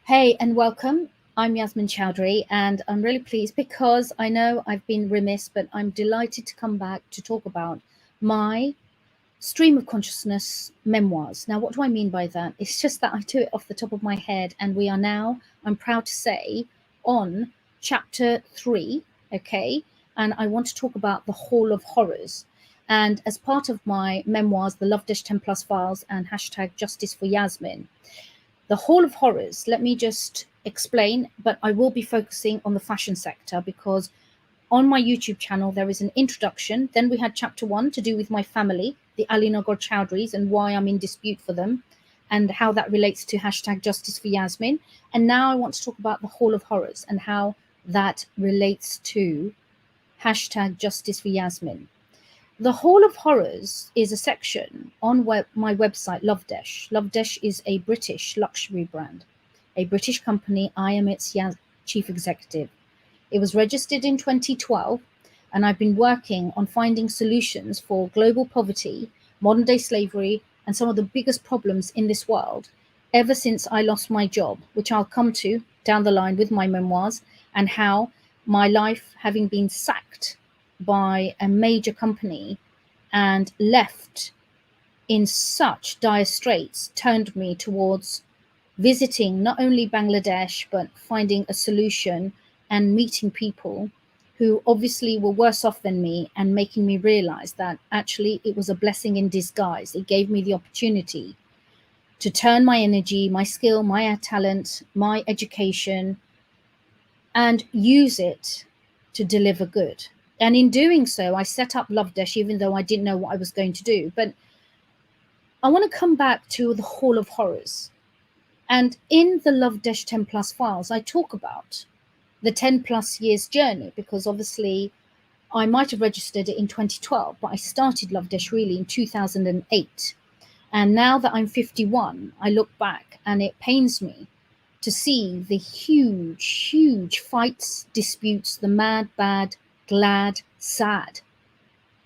Hey, and welcome. I'm Yasmin Choudhury, and I'm really pleased because I know I've been remiss, but I'm delighted to come back to talk about my stream of consciousness memoirs. Now, what do I mean by that? It's just that I do it off the top of my head, and we are now, I'm proud to say, on chapter 3, okay? And I want to talk about the Hall of Horrors. And as part of my memoirs, the Lovedesh 10 Plus Files and hashtag Justice for Yasmin, the Hall of Horrors, let me just explain, but I will be focusing on the fashion sector because on my YouTube channel there is an introduction. Then we had chapter 1 to do with my family, the Alinagar Choudhurys, and why I'm in dispute for them and how that relates to hashtag Justice for Yasmin. And now I want to talk about the Hall of Horrors and how that relates to hashtag Justice for Yasmin. The Hall of Horrors is a section on my website, Lovedesh. Lovedesh is a British luxury brand, a British company. I am its chief executive. It was registered in 2012, and I've been working on finding solutions for global poverty, modern day slavery, and some of the biggest problems in this world ever since I lost my job, which I'll come to down the line with my memoirs, and how my life, having been sacked by a major company and left in such dire straits, turned me towards visiting not only Bangladesh, but finding a solution and meeting people who obviously were worse off than me, and making me realize that actually it was a blessing in disguise. It gave me the opportunity to turn my energy, my skill, my talent, my education, and use it to deliver good. And in doing so, I set up Lovedesh, even though I didn't know what I was going to do. But I want to come back to the Hall of Horrors. And in the Lovedesh 10 Plus Files, I talk about the 10 plus years journey, because obviously I might have registered it in 2012, but I started Lovedesh really in 2008. And now that I'm 51, I look back and it pains me to see the huge fights, disputes, the mad, bad, glad, sad,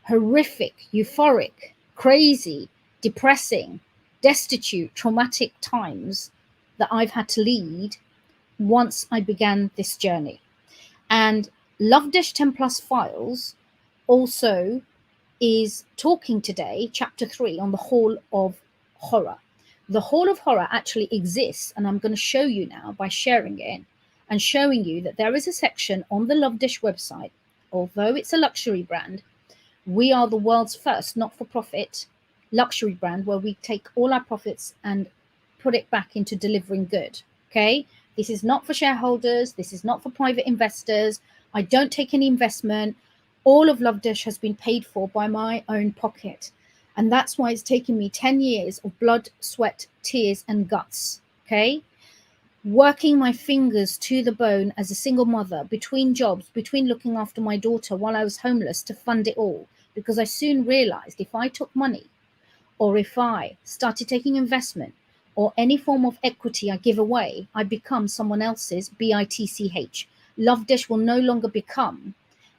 horrific, euphoric, crazy, depressing, destitute, traumatic times that I've had to lead once I began this journey. And Lovedesh 10 Plus Files also is talking today, chapter 3, on the Hall of Horror. The Hall of Horror actually exists, and I'm going to show you now by sharing it and showing you that there is a section on the Lovedesh website. Although it's a luxury brand, we are the world's first not-for-profit luxury brand where we take all our profits and put it back into delivering good. Okay, this is not for shareholders, this is not for private investors. I don't take any investment. All of Lovedesh has been paid for by my own pocket. And that's why it's taken me 10 years of blood, sweat, tears, and guts. Okay, working my fingers to the bone as a single mother, between jobs, between looking after my daughter while I was homeless, to fund it all. Because I soon realized if I took money, or if I started taking investment, or any form of equity I give away, I become someone else's BITCH. Lovedesh will no longer become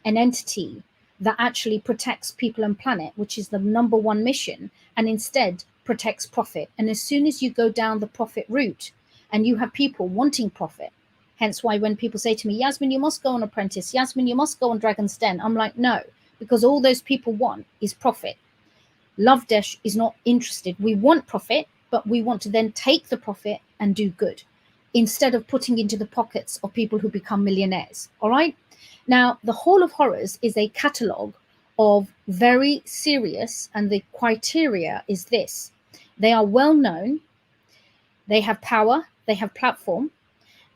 an entity that actually protects people and planet, which is the number one mission, and instead protects profit. And as soon as you go down the profit route and you have people wanting profit, hence why when people say to me, Yasmin, you must go on Apprentice, Yasmin, you must go on Dragon's Den, I'm like, no, because all those people want is profit. Lovedesh is not interested. We want profit, but we want to then take the profit and do good instead of putting into the pockets of people who become millionaires. All right. Now, the Hall of Horrors is a catalogue of very serious, and the criteria is this: they are well known, they have power, they have platform,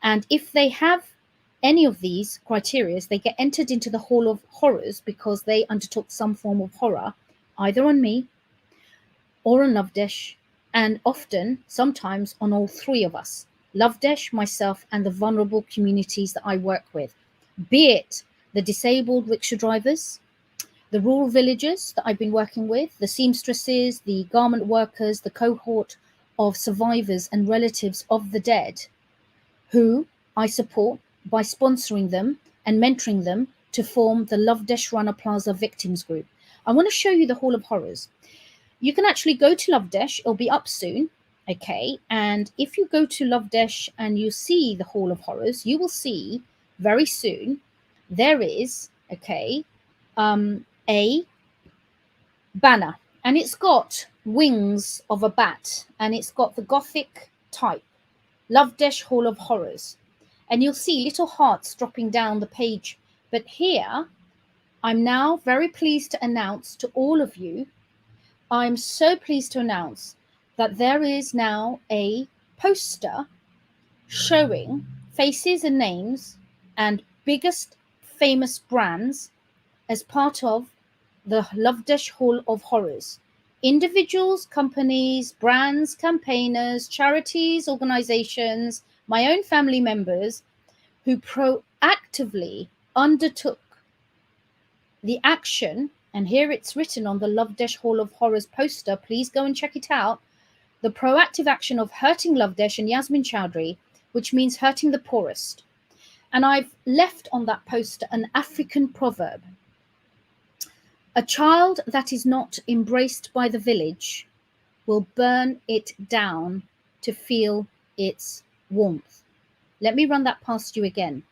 and if they have any of these criteria, they get entered into the Hall of Horrors because they undertook some form of horror, either on me or on Lovedesh, and often, sometimes, on all three of us: Lovedesh, myself, and the vulnerable communities that I work with, be it the disabled rickshaw drivers, the rural villagers that I've been working with, the seamstresses, the garment workers, the cohort of survivors and relatives of the dead, who I support by sponsoring them and mentoring them to form the Lovedesh Rana Plaza Victims group. I want to show you the Hall of Horrors. You can actually go to Lovedesh, it'll be up soon, Okay, and if you go to Lovedesh and you see the Hall of Horrors, you will see very soon there is, okay, a banner, and it's got wings of a bat, and it's got the Gothic type, Lovedesh Hall of Horrors. And you'll see little hearts dropping down the page. But here, I'm now very pleased to announce to all of you, I'm so pleased to announce that there is now a poster showing faces and names and biggest famous brands as part of the Lovedesh Hall of Horrors. Individuals, companies, brands, campaigners, charities, organizations, my own family members who proactively undertook the action, and here it's written on the Lovedesh Hall of Horrors poster, please go and check it out, the proactive action of hurting Lovedesh and Yasmin Choudhury, which means hurting the poorest. And I've left on that poster an African proverb. A child that is not embraced by the village will burn it down to feel its warmth. Let me run that past you again.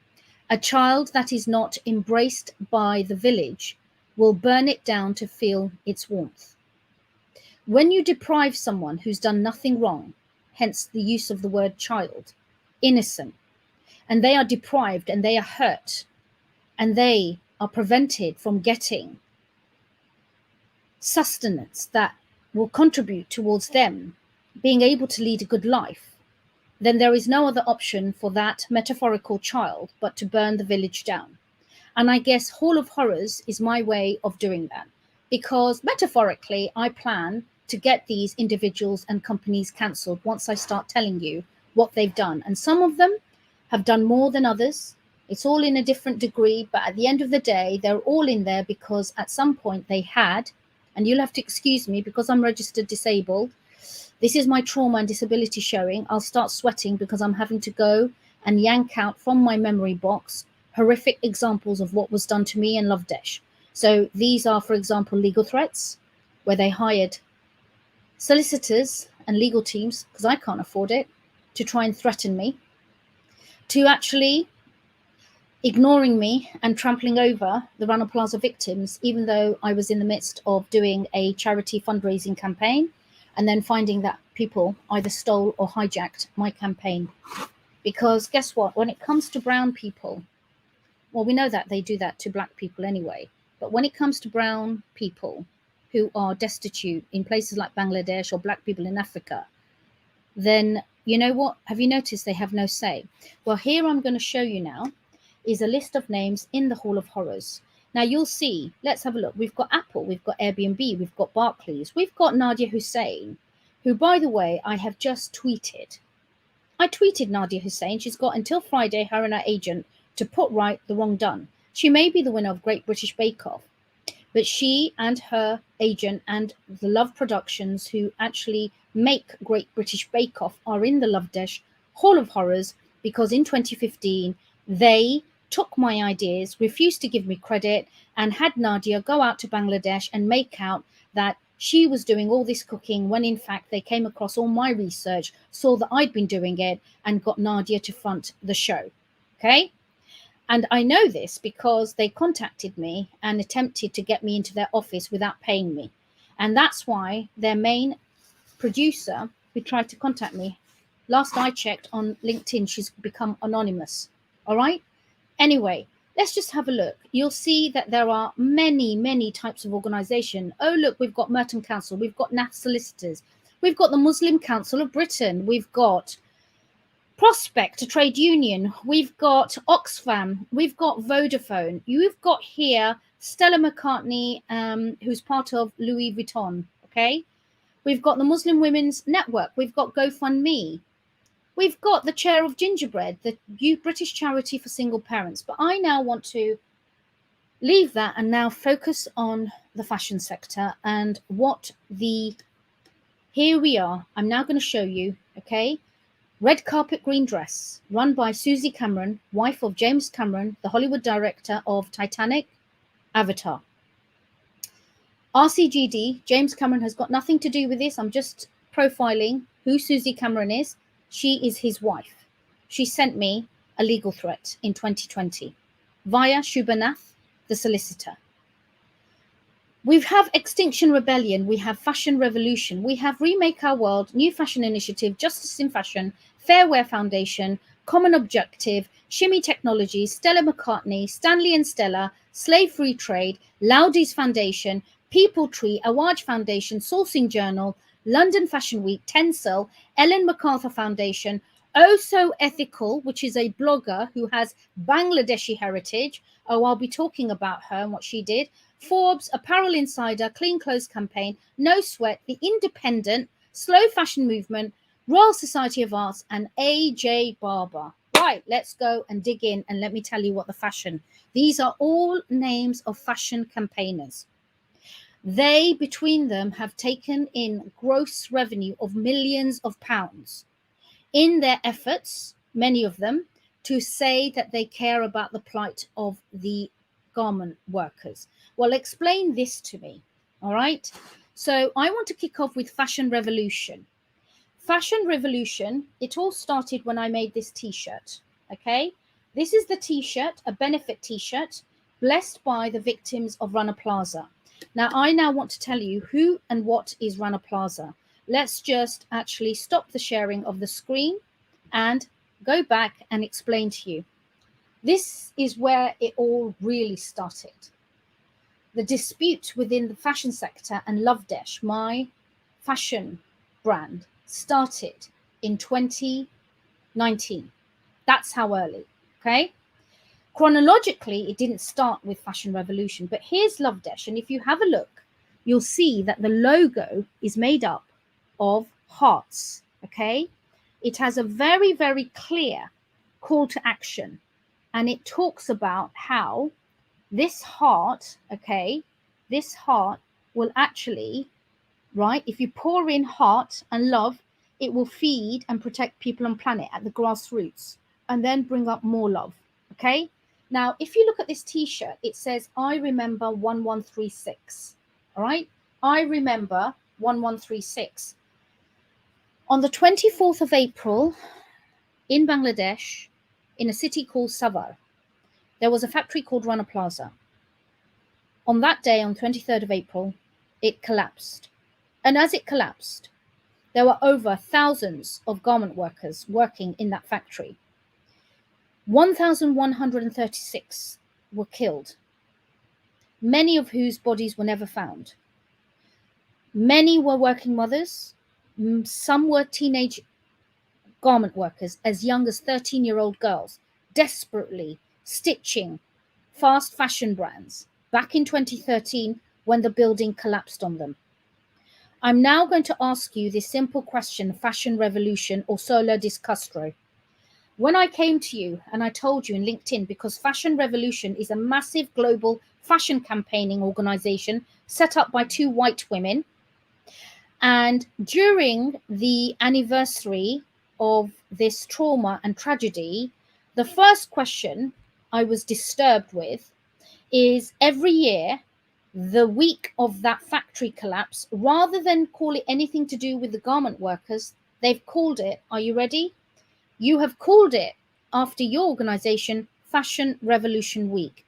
A child that is not embraced by the village will burn it down to feel its warmth. When you deprive someone who's done nothing wrong, hence the use of the word child, innocent, and they are deprived and they are hurt and they are prevented from getting sustenance that will contribute towards them being able to lead a good life, then there is no other option for that metaphorical child but to burn the village down. And I guess Hall of Horrors is my way of doing that, because metaphorically, I plan to get these individuals and companies cancelled once I start telling you what they've done. And some of them have done more than others. It's all in a different degree, but at the end of the day, they're all in there because at some point they had, and you'll have to excuse me because I'm registered disabled. This is my trauma and disability showing. I'll start sweating because I'm having to go and yank out from my memory box horrific examples of what was done to me in Lovedesh. So these are, for example, legal threats, where they hired solicitors and legal teams, because I can't afford it, to try and threaten me, to actually ignoring me and trampling over the Rana Plaza victims, even though I was in the midst of doing a charity fundraising campaign, and then finding that people either stole or hijacked my campaign. Because guess what? When it comes to brown people, well, we know that they do that to black people anyway. But when it comes to brown people who are destitute in places like Bangladesh or black people in Africa, then you know what? Have you noticed they have no say? Well, here I'm going to show you now is a list of names in the Hall of Horrors. Now you'll see, let's have a look. We've got Apple, we've got Airbnb, we've got Barclays, we've got Nadia Hussein, who, by the way, I have just tweeted. I tweeted Nadia Hussein. She's got until Friday, her and her agent, to put right the wrong done. She may be the winner of Great British Bake Off, but she and her agent and the Love Productions, who actually make Great British Bake Off, are in the Lovedesh Hall of Horrors because in 2015 they took my ideas, refused to give me credit, and had Nadia go out to Bangladesh and make out that she was doing all this cooking when in fact they came across all my research, saw that I'd been doing it, and got Nadia to front the show. Okay? And I know this because they contacted me and attempted to get me into their office without paying me. And that's why their main producer, who tried to contact me, last I checked on LinkedIn, she's become anonymous. All right? Anyway, let's just have a look. You'll see that there are many, many types of organization. Oh, look, we've got Merton Council, we've got NAF Solicitors, we've got the Muslim Council of Britain, we've got Prospect, a trade union, we've got Oxfam, we've got Vodafone, you've got here Stella McCartney, who's part of Louis Vuitton, okay? We've got the Muslim Women's Network, we've got GoFundMe, we've got the Chair of Gingerbread, the British charity for single parents. But I now want to leave that and now focus on the fashion sector and here we are. I'm now going to show you, okay? Red Carpet Green Dress, run by Susie Cameron, wife of James Cameron, the Hollywood director of Titanic, Avatar. RCGD, James Cameron has got nothing to do with this. I'm just profiling who Susie Cameron is. She is his wife. She sent me a legal threat in 2020 via Shubhanath, the solicitor. We have Extinction Rebellion, we have Fashion Revolution, we have Remake Our World, New Fashion Initiative, Justice in Fashion, Fair Wear Foundation, Common Objective, Shimmy Technologies, Stella McCartney, Stanley and Stella, Slave Free Trade, Laudi's Foundation, People Tree, Awaj Foundation, Sourcing Journal, London Fashion Week, Tencel, Ellen MacArthur Foundation, Oh So Ethical, which is a blogger who has Bangladeshi heritage. Oh, I'll be talking about her and what she did. Forbes, Apparel Insider, Clean Clothes Campaign, No Sweat, The Independent, Slow Fashion Movement, Royal Society of Arts, and AJ Barber. Right, let's go and dig in and let me tell you what the fashion. These are all names of fashion campaigners. They, between them, have taken in gross revenue of millions of pounds in their efforts, many of them, to say that they care about the plight of the garment workers. Well, explain this to me, all right? So I want to kick off with Fashion Revolution. Fashion Revolution, it all started when I made this t-shirt, okay? This is the t-shirt, a benefit t-shirt, blessed by the victims of Rana Plaza. Now, I now want to tell you who and what is Rana Plaza. Let's just actually stop the sharing of the screen and go back and explain to you. This is where it all really started. The dispute within the fashion sector and Lovedesh, my fashion brand, started in 2019. That's how early, okay? Chronologically, it didn't start with Fashion Revolution, but here's Lovedesh. And if you have a look, you'll see that the logo is made up of hearts, okay? It has a very, very clear call to action. And it talks about how this heart, okay, this heart will actually, right, if you pour in heart and love, it will feed and protect people on planet at the grassroots and then bring up more love, okay? Now, if you look at this t-shirt, it says, I remember 1136, all right? I remember 1136. On the 24th of April in Bangladesh, in a city called Savar, there was a factory called Rana Plaza. On that day, on 23rd of April, it collapsed. And as it collapsed, there were over thousands of garment workers working in that factory. 1,136 were killed, many of whose bodies were never found. Many were working mothers. Some were teenage garment workers as young as 13-year-old girls, desperately stitching fast fashion brands back in 2013 when the building collapsed on them. I'm now going to ask you this simple question, Fashion Revolution or Solo Discastro. When I came to you and I told you in LinkedIn, because Fashion Revolution is a massive global fashion campaigning organization set up by two white women, and during the anniversary of this trauma and tragedy, the first question I was disturbed with is every year, the week of that factory collapse, rather than call it anything to do with the garment workers, they've called it, are you ready? You have called it, after your organization, Fashion Revolution Week.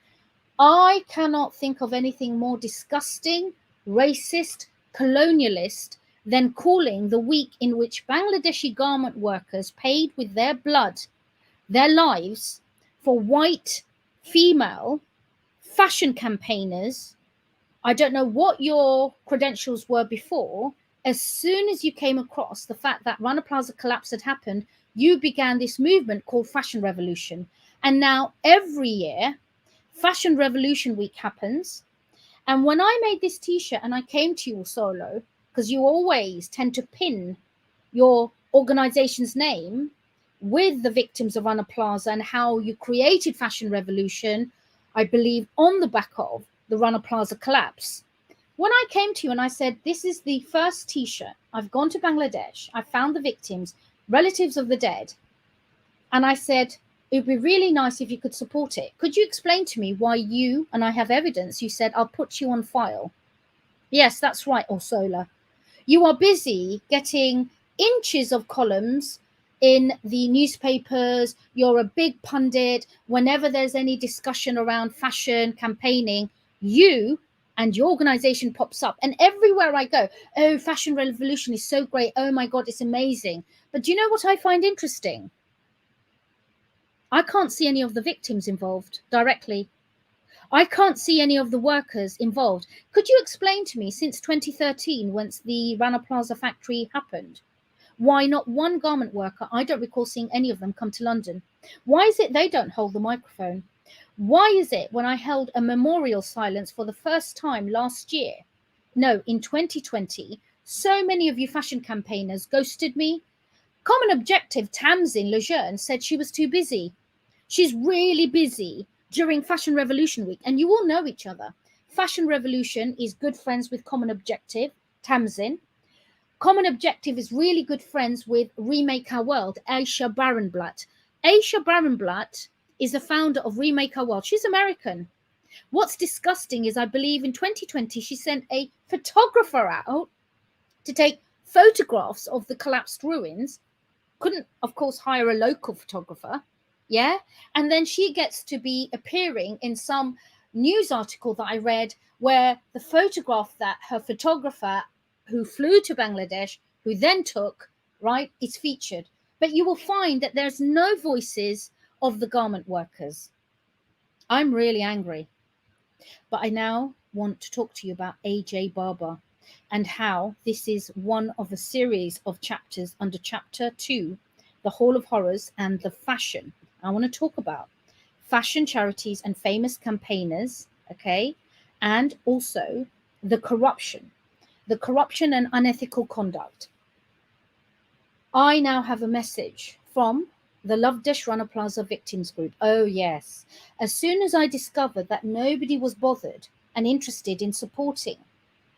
I cannot think of anything more disgusting, racist, colonialist than calling the week in which Bangladeshi garment workers paid with their blood, their lives, for white female fashion campaigners. I don't know what your credentials were before. As soon as you came across the fact that Rana Plaza collapse had happened, you began this movement called Fashion Revolution. And now every year, Fashion Revolution Week happens. And when I made this t-shirt and I came to you solo, because you always tend to pin your organization's name with the victims of Rana Plaza and how you created Fashion Revolution, I believe, on the back of the Rana Plaza collapse. When I came to you and I said, this is the first t-shirt, I've gone to Bangladesh, I found the victims, relatives of the dead, and I said, it'd be really nice if you could support it. Could you explain to me why you, and I have evidence, you said, I'll put you on file. Yes, that's right, Ursula. You are busy getting inches of columns in the newspapers. You're a big pundit. Whenever there's any discussion around fashion campaigning, you and your organization pops up. And everywhere I go, oh, fashion revolution is so great. Oh my God, it's amazing. But do you know what I find interesting? I can't see any of the victims involved directly. I can't see any of the workers involved. Could you explain to me, since 2013, once the Rana Plaza factory happened, why not one garment worker? I don't recall seeing any of them come to London. Why is it they don't hold the microphone? Why is it when I held a memorial silence for the first time last year, no, in 2020, so many of you fashion campaigners ghosted me? Common Objective Tamsin Lejeune said she was too busy. She's really busy during Fashion Revolution week, and you all know each other. Fashion Revolution is good friends with Common Objective, Tamsin. Common Objective is really good friends with Remake Our World, Aisha Barenblatt. Aisha Barenblatt is the founder of Remake Our World. She's American. What's disgusting is I believe in 2020 she sent a photographer out to take photographs of the collapsed ruins. Couldn't, of course, hire a local photographer. Yeah. And then she gets to be appearing in some news article that I read where the photograph that her photographer who flew to Bangladesh, who then took, right, is featured. But you will find that there's no voices of the garment workers. I'm really angry. But I now want to talk to you about AJ Barber and how this is one of a series of chapters under chapter 2, the Hall of Horrors and the fashion. I want to talk about fashion charities and famous campaigners, okay, and also the corruption and unethical conduct. I now have a message from the Lovedesh Rana Plaza Victims group. Oh, yes. As soon as I discovered that nobody was bothered and interested in supporting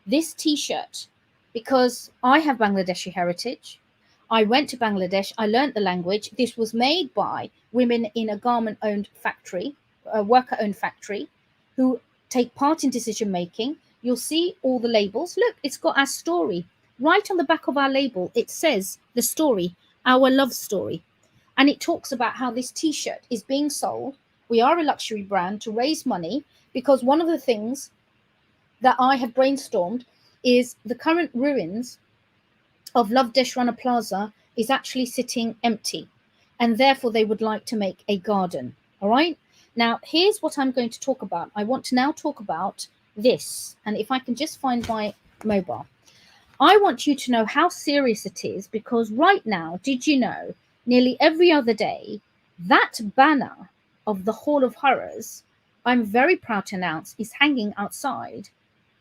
this T-shirt, because I have Bangladeshi heritage, I went to Bangladesh, I learned the language. This was made by women in a garment-owned factory, a worker-owned factory, who take part in decision-making. You'll see all the labels. Look, it's got our story. Right on the back of our label, it says the story, our love story. And it talks about how this T-shirt is being sold. We are a luxury brand to raise money, because one of the things that I have brainstormed is the current ruins of Lovedesh Rana Plaza is actually sitting empty, and therefore they would like to make a garden. All right. Now, here's what I'm going to talk about. I want to now talk about this, and if I can just find my mobile. I want you to know how serious it is, because right now, did you know, nearly every other day, that banner of the Hall of Horrors, I'm very proud to announce, is hanging outside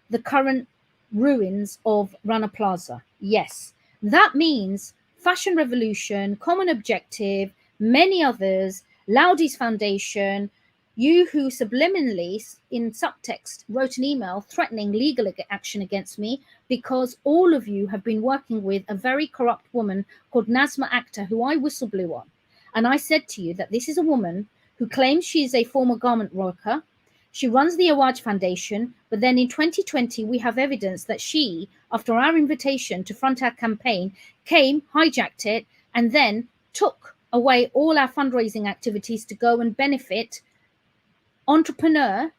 the current ruins of Rana Plaza. Yes, that means Fashion Revolution, Common Objective, many others, Laudi's Foundation, you who subliminally in subtext wrote an email threatening legal action against me, because all of you have been working with a very corrupt woman called Nazma Akhtar, who I whistle blew on. And I said to you that this is a woman who claims she is a former garment worker. She runs the Awaj Foundation, but then in 2020, we have evidence that she, after our invitation to front our campaign, came, hijacked it, and then took away all our fundraising activities to go and benefit entrepreneur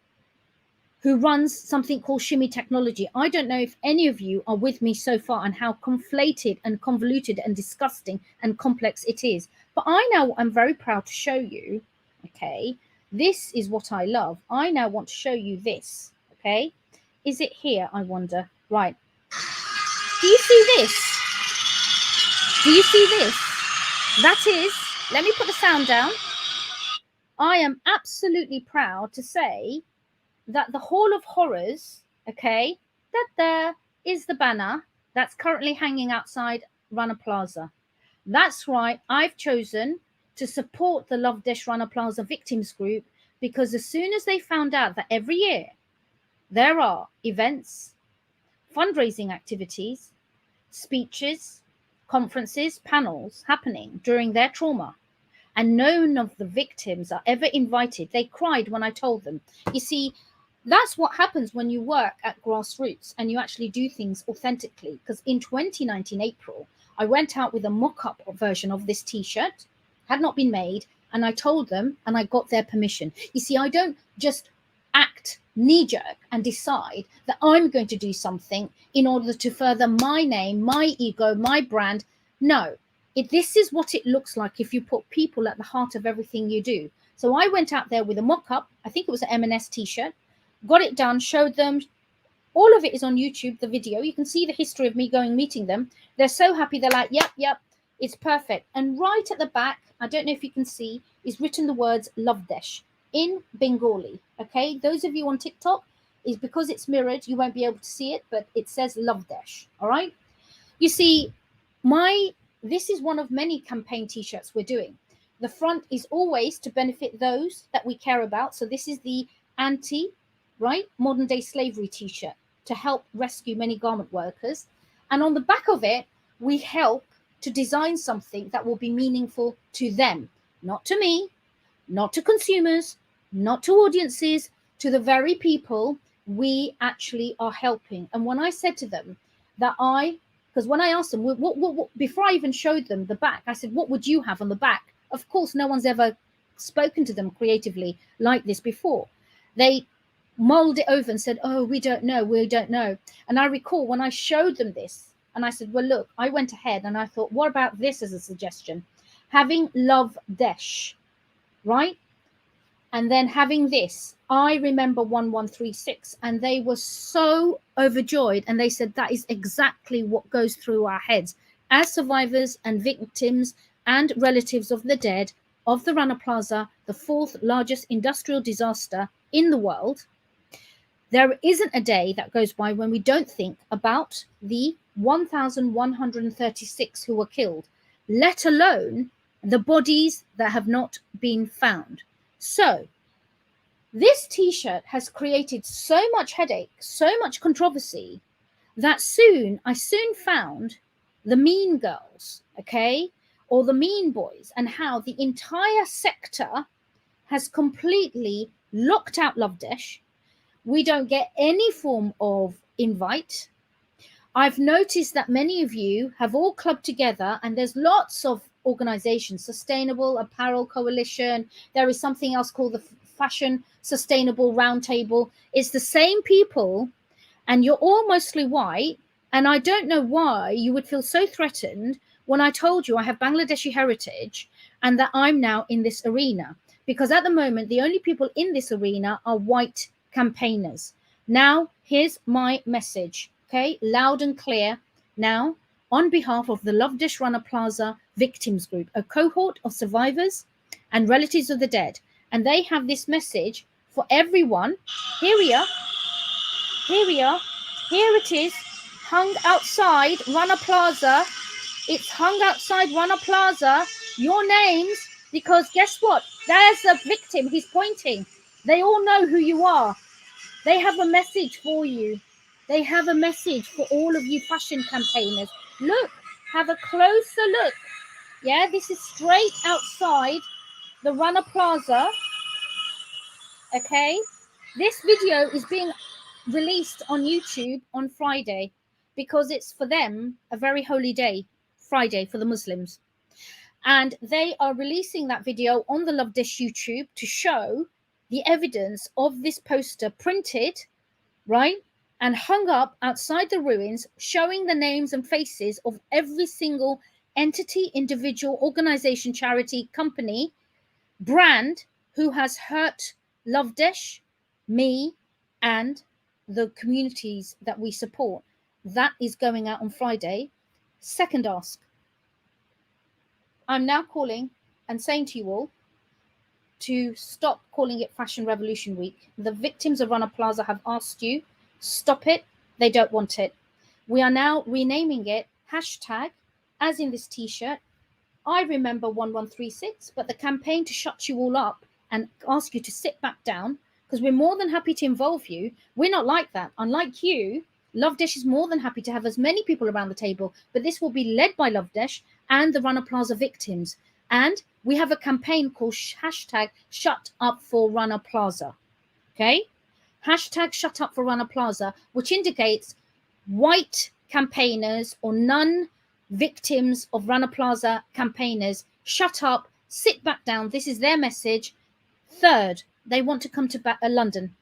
who runs something called Shimmy Technology. I don't know if any of you are with me so far and how conflated and convoluted and disgusting and complex it is. But I now am very proud to show you, okay, this is what I love. I now want to show you this, okay? Is it here, I wonder? Right. Do you see this? Do you see this? That is, let me put the sound down. I am absolutely proud to say that the Hall of Horrors, okay, that there is the banner that's currently hanging outside Rana Plaza. That's right, I've chosen to support the Lovedesh Rana Plaza Victims group, because as soon as they found out that every year there are events, fundraising activities, speeches, conferences, panels happening during their trauma, and none of the victims are ever invited, they cried when I told them. You see, that's what happens when you work at Grassroots and you actually do things authentically. Because in 2019 April, I went out with a mock-up version of this t-shirt, had not been made, and I told them and I got their permission. You see, I don't just act knee-jerk and decide that I'm going to do something in order to further my name, my ego, my brand. No, this is what it looks like if you put people at the heart of everything you do. So I went out there with a mock-up, I think it was an M&S t-shirt, got it done, showed them. All of it is on YouTube, the video. You can see the history of me going meeting them. They're so happy. They're like, yep, it's perfect. And right at the back, I don't know if you can see, is written the words Lovedesh in Bengali. Okay, those of you on TikTok, is because it's mirrored, you won't be able to see it, but it says Lovedesh. All right. You see, this is one of many campaign t-shirts we're doing. The front is always to benefit those that we care about. So this is the modern day slavery t-shirt to help rescue many garment workers. And on the back of it, we help to design something that will be meaningful to them, not to me, not to consumers, not to audiences, to the very people we actually are helping. And when I said to them that because when I asked them, what, before I even showed them the back, I said, what would you have on the back? Of course, no one's ever spoken to them creatively like this before. They mulled it over and said, oh, we don't know. And I recall when I showed them this and I said, well, look, I went ahead and I thought, what about this as a suggestion? Having Lovedesh, right? And then having this, I remember 1136, and they were so overjoyed. And they said, that is exactly what goes through our heads as survivors and victims and relatives of the dead of the Rana Plaza, the fourth largest industrial disaster in the world. There isn't a day that goes by when we don't think about the 1,136 who were killed, let alone the bodies that have not been found. So this t-shirt has created so much headache, so much controversy, that I soon found the mean girls, okay, or the mean boys, and how the entire sector has completely locked out Lovedesh. We don't get any form of invite. I've noticed that many of you have all clubbed together, and there's lots of organizations, Sustainable Apparel Coalition. There is something else called the Fashion Sustainable Roundtable. It's the same people, and you're all mostly white. And I don't know why you would feel so threatened when I told you I have Bangladeshi heritage and that I'm now in this arena. Because at the moment, the only people in this arena are white campaigners. Now, here's my message, okay? Loud and clear. Now, on behalf of the Lovedesh Rana Plaza Victims Group, a cohort of survivors and relatives of the dead. And they have this message for everyone. Here we are. Here it is, hung outside Rana Plaza. It's hung outside Rana Plaza. Your names, because guess what? There's a victim. He's pointing. They all know who you are. They have a message for you. They have a message for all of you fashion campaigners. Look, have a closer look. Yeah, this is straight outside the Rana Plaza. Okay, this video is being released on YouTube on Friday because it's for them a very holy day, Friday for the Muslims. And they are releasing that video on the Lovedesh YouTube to show the evidence of this poster printed, right, and hung up outside the ruins, showing the names and faces of every single entity, individual, organization, charity, company, brand who has hurt Lovedesh, me, and the communities that we support. That is going out on Friday. Second ask. I'm now calling and saying to you all to stop calling it Fashion Revolution Week. The victims of Rana Plaza have asked you, stop it. They don't want it. We are now renaming it hashtag, as in this t-shirt, I remember 1136, but the campaign to shut you all up and ask you to sit back down, because we're more than happy to involve you. We're not like that. Unlike you, Lovedesh is more than happy to have as many people around the table, but this will be led by Lovedesh and the Rana Plaza victims. And we have a campaign called hashtag Shut Up for Rana Plaza. Okay? Hashtag Shut Up for Rana Plaza, which indicates white campaigners or victims of Rana Plaza campaigners, shut up, sit back down. This is their message. Third, they want to come to London.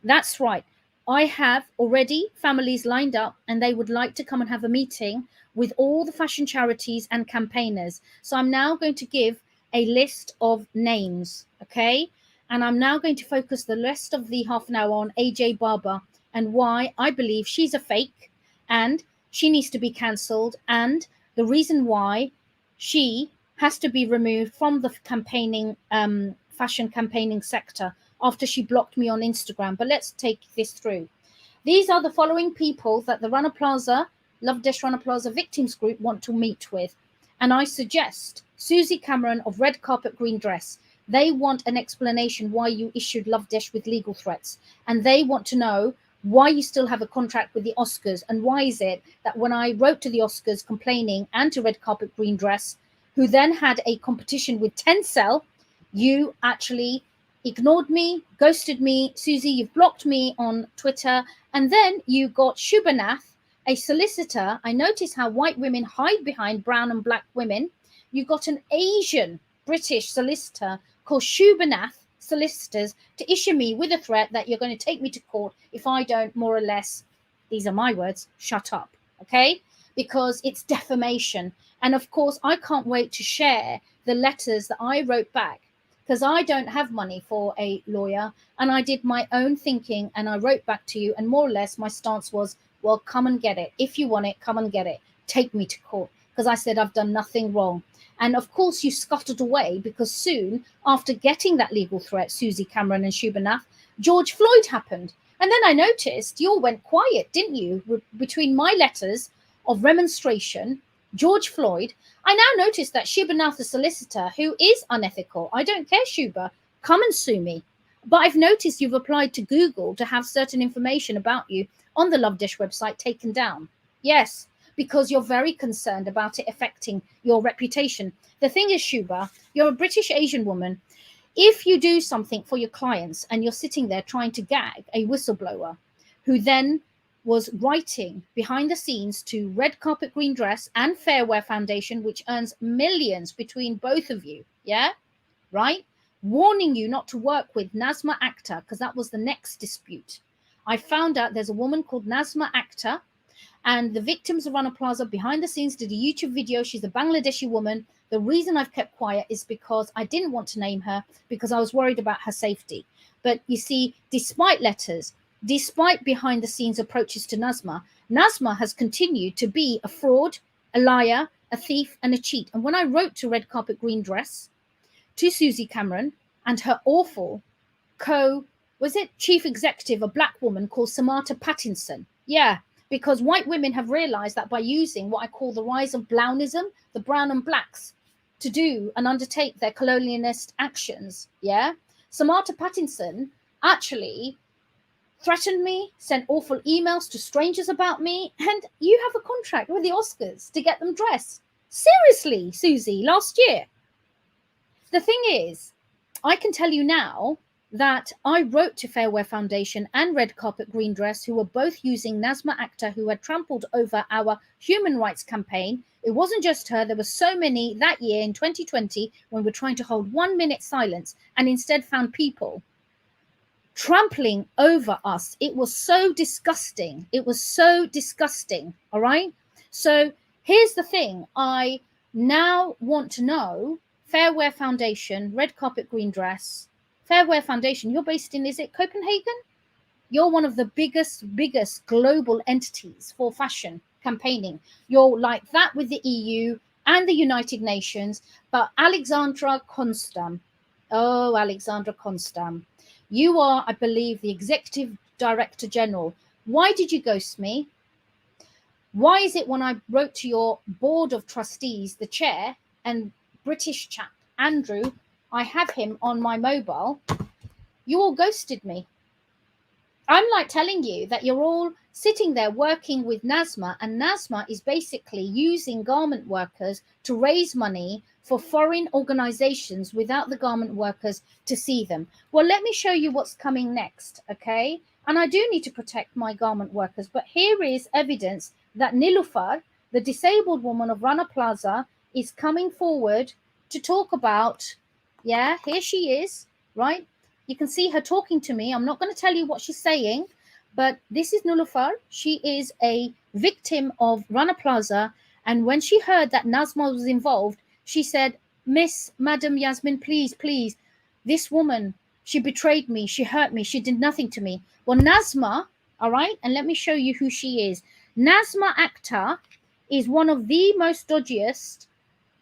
That's right. I have already families lined up and they would like to come and have a meeting with all the fashion charities and campaigners. So I'm now going to give a list of names, okay? And I'm now going to focus the rest of the half an hour on AJ Barber and why I believe she's a fake and she needs to be cancelled, and the reason why she has to be removed from the campaigning, fashion campaigning sector after she blocked me on Instagram. But let's take this through. These are the following people that the Rana Plaza, Lovedesh Rana Plaza Victims Group want to meet with. And I suggest Susie Cameron of Red Carpet Green Dress. They want an explanation why you issued Lovedesh with legal threats. And they want to know why you still have a contract with the Oscars. And why is it that when I wrote to the Oscars complaining, and to Red Carpet Green Dress, who then had a competition with Tencel, you actually ignored me, ghosted me. Susie, you've blocked me on Twitter. And then you got Shubhanath, a solicitor. I notice how white women hide behind brown and black women. You got an Asian British solicitor called Shubhanath Solicitors to issue me with a threat that you're going to take me to court if I don't, more or less, these are my words, shut up, okay? Because it's defamation. And of course, I can't wait to share the letters that I wrote back, because I don't have money for a lawyer, and I did my own thinking and I wrote back to you, and more or less my stance was, well, come and get it. If you want it, come and get it. Take me to court, because I said I've done nothing wrong. And of course you scuttled away, because soon after getting that legal threat, Susie Cameron and Shubhanath, George Floyd happened. And then I noticed you all went quiet, didn't you? Between my letters of remonstration, George Floyd, I now notice that Shubhanath, the solicitor, who is unethical, I don't care, Shuba, come and sue me. But I've noticed you've applied to Google to have certain information about you on the Lovedesh website taken down. Yes, because you're very concerned about it affecting your reputation. The thing is, Shuba, you're a British Asian woman. If you do something for your clients and you're sitting there trying to gag a whistleblower who then was writing behind the scenes to Red Carpet Green Dress and Fairwear Foundation, which earns millions between both of you, yeah? Right? Warning you not to work with Nazma Akhtar, because that was the next dispute. I found out there's a woman called Nazma Akhtar, and the victims of Rana Plaza behind the scenes did a YouTube video. She's a Bangladeshi woman. The reason I've kept quiet is because I didn't want to name her, because I was worried about her safety. But you see, despite letters, despite behind the scenes approaches to Nazma, Nazma has continued to be a fraud, a liar, a thief, and a cheat. And when I wrote to Red Carpet Green Dress, to Susie Cameron and her awful chief executive, a black woman called Samantha Pattinson. Yeah, because white women have realized that by using what I call the rise of brownism, the brown and blacks, to do and undertake their colonialist actions, yeah, Samantha Pattinson actually threatened me, sent awful emails to strangers about me, and you have a contract with the Oscars to get them dressed. Seriously, Susie, last year. The thing is, I can tell you now that I wrote to Fairwear Foundation and Red Carpet Green Dress, who were both using Nazma Akhtar, who had trampled over our human rights campaign. It wasn't just her. There were so many that year in 2020 when we were trying to hold 1 minute silence and instead found people trampling over us. It was so disgusting. It was so disgusting. All right. So here's the thing. I now want to know, Fairwear Foundation, Red Carpet Green Dress, Fairwear Foundation, you're based in, is it Copenhagen? You're one of the biggest global entities for fashion campaigning. You're like that with the EU and the United Nations. But Alexandra Constam, oh, Alexandra Constam, you are, I believe, the Executive Director General. Why did you ghost me? Why is it when I wrote to your board of trustees, the chair, and British chap, Andrew, I have him on my mobile, you all ghosted me? I'm like telling you that you're all sitting there working with Nazma, and Nazma is basically using garment workers to raise money for foreign organizations without the garment workers to see them. Well, let me show you what's coming next, okay? And I do need to protect my garment workers, but here is evidence that Nilufar, the disabled woman of Rana Plaza is coming forward to talk about, yeah, here she is, right? You can see her talking to me. I'm not going to tell you what she's saying, but this is Nulufar. She is a victim of Rana Plaza. And when she heard that Nazma was involved, she said, Miss, Madam Yasmin, please, please, this woman, she betrayed me. She hurt me. She did nothing to me. Well, Nazma, all right, and let me show you who she is. Nazma Akhtar is one of the most dodgiest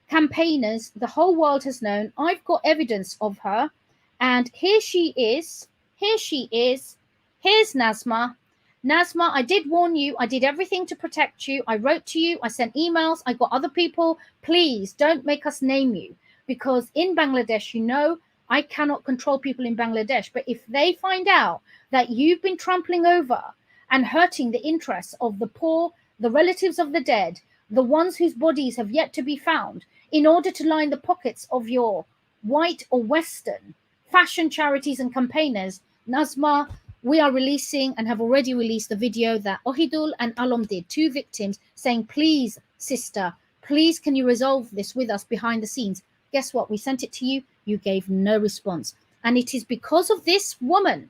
campaigners the whole world has known. I've got evidence of her. And here she is. Here she is. Here's Nazma. Nazma, I did warn you. I did everything to protect you. I wrote to you. I sent emails. I got other people. Please don't make us name you. Because in Bangladesh, you know, I cannot control people in Bangladesh. But if they find out that you've been trampling over and hurting the interests of the poor, the relatives of the dead, the ones whose bodies have yet to be found, in order to line the pockets of your white or Western fashion charities and campaigners, Nazma, we are releasing and have already released the video that Ohidul and Alom did, 2 victims, saying, please, sister, please can you resolve this with us behind the scenes? Guess what? We sent it to you. You gave no response. And it is because of this woman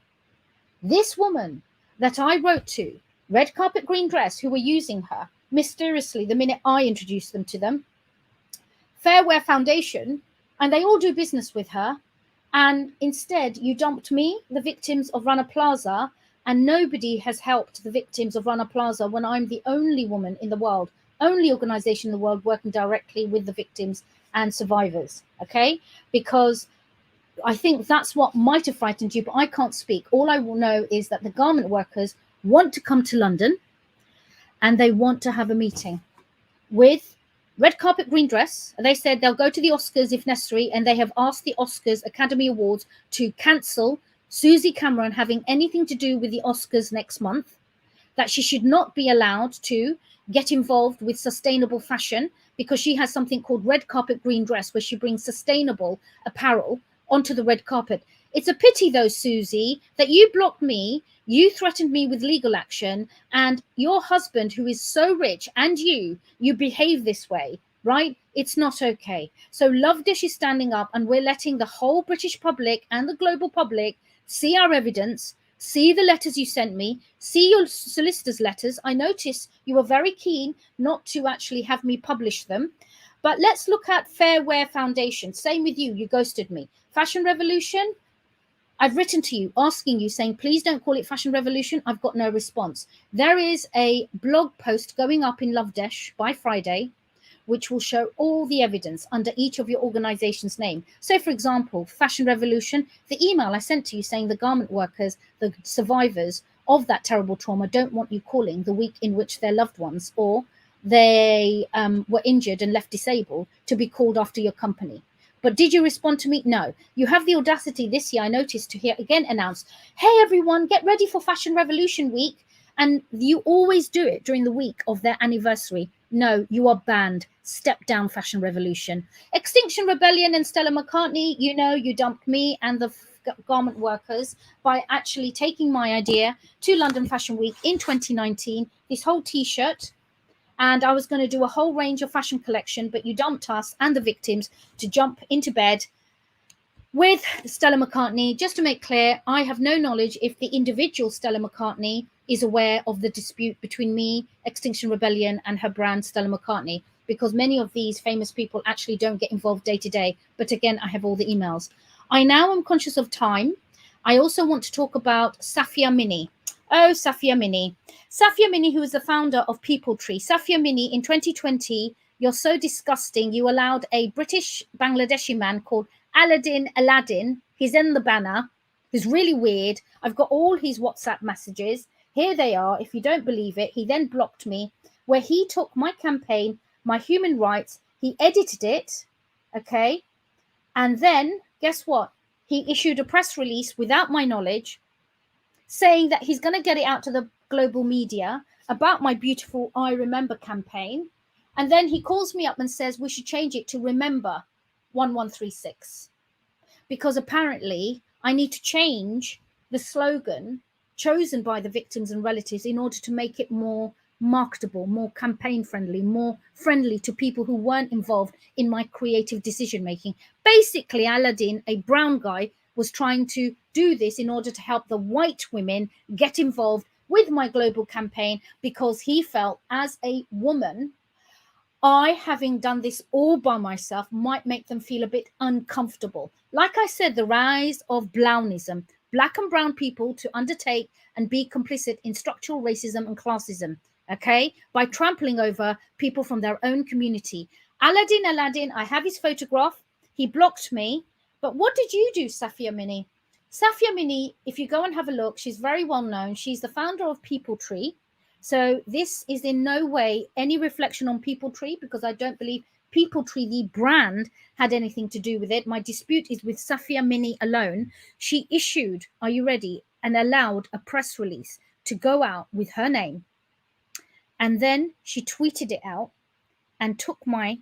that I wrote to, red carpet green dress, who were using her mysteriously the minute I introduced them to them, Fairwear Foundation, and they all do business with her. And instead, you dumped me, the victims of Rana Plaza, and nobody has helped the victims of Rana Plaza when I'm the only woman in the world, only organization in the world working directly with the victims and survivors, okay? Because I think that's what might have frightened you, but I can't speak. All I will know is that the garment workers want to come to London and they want to have a meeting with red carpet green dress. They said they'll go to the Oscars if necessary, and they have asked the Oscars Academy Awards to cancel Susie Cameron having anything to do with the Oscars next month, that she should not be allowed to get involved with sustainable fashion because she has something called red carpet green dress, where she brings sustainable apparel onto the red carpet. It's a pity though, Susie, that you blocked me, you threatened me with legal action, and your husband, who is so rich, and you behave this way, right? It's not okay. So Lovedesh is standing up, and we're letting the whole British public and the global public see our evidence, see the letters you sent me, see your solicitor's letters. I notice you were very keen not to actually have me publish them. But let's look at Fairwear Foundation. Same with you. You ghosted me. Fashion Revolution, I've written to you, asking you, saying, please don't call it Fashion Revolution. I've got no response. There is a blog post going up in Lovedesh by Friday, which will show all the evidence under each of your organization's name. So, for example, Fashion Revolution, the email I sent to you saying the garment workers, the survivors of that terrible trauma, don't want you calling the week in which their loved ones or they were injured and left disabled to be called after your company. But did you respond to me? No. You have the audacity this year, I noticed, to hear again announced, hey, everyone, get ready for Fashion Revolution Week. And you always do it during the week of their anniversary. No, you are banned. Step down, Fashion Revolution. Extinction Rebellion and Stella McCartney, you know, you dumped me and the garment workers by actually taking my idea to London Fashion Week in 2019, this whole T-shirt. And I was going to do a whole range of fashion collection, but you dumped us and the victims to jump into bed with Stella McCartney. Just to make clear, I have no knowledge if the individual Stella McCartney is aware of the dispute between me, Extinction Rebellion, and her brand Stella McCartney, because many of these famous people actually don't get involved day to day. But again, I have all the emails. I now am conscious of time. I also want to talk about Safia Mini. Oh, Safia Mini. Safia Mini, who is the founder of People Tree. Safia Mini, in 2020, you're so disgusting. You allowed a British Bangladeshi man called Aladdin, he's in the banner, who's really weird. I've got all his WhatsApp messages. Here they are. If you don't believe it, he then blocked me, where he took my campaign, my human rights, he edited it, okay? And then, guess what? He issued a press release without my knowledge, saying that he's going to get it out to the global media about my beautiful I Remember campaign. And then he calls me up and says we should change it to Remember 1136. Because apparently I need to change the slogan chosen by the victims and relatives in order to make it more marketable, more campaign friendly, more friendly to people who weren't involved in my creative decision making. Basically, Aladdin, a brown guy, was trying to do this in order to help the white women get involved with my global campaign, because he felt, as a woman, I, having done this all by myself, might make them feel a bit uncomfortable. Like I said, the rise of blownism, black and brown people to undertake and be complicit in structural racism and classism, okay, by trampling over people from their own community. Aladdin, I have his photograph. He blocked me. But what did you do, Safia Mini? Safia Mini, if you go and have a look, she's very well known. She's the founder of People Tree. So this is in no way any reflection on People Tree, because I don't believe People Tree, the brand, had anything to do with it. My dispute is with Safia Mini alone. She issued, are you ready, and allowed a press release to go out with her name. And then she tweeted it out and took my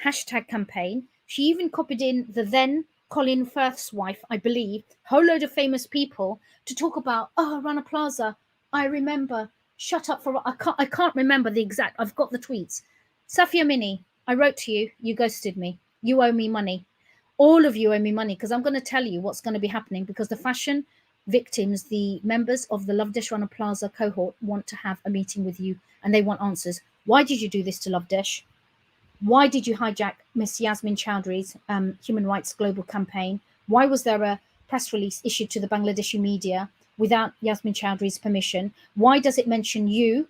hashtag campaign. She even copied in the then Colin Firth's wife, I believe, a whole load of famous people to talk about, oh, Rana Plaza, I remember. Shut up for I can't remember the exact. I've got the tweets. Safia Mini, I wrote to you. You ghosted me. You owe me money. All of you owe me money, because I'm going to tell you what's going to be happening, because the fashion victims, the members of the Lovedesh Rana Plaza cohort, want to have a meeting with you, and they want answers. Why did you do this to Lovedesh? Why did you hijack Miss Yasmin Choudhury's human rights global campaign? Why was there a press release issued to the Bangladeshi media without Yasmin Choudhury's permission? Why does it mention you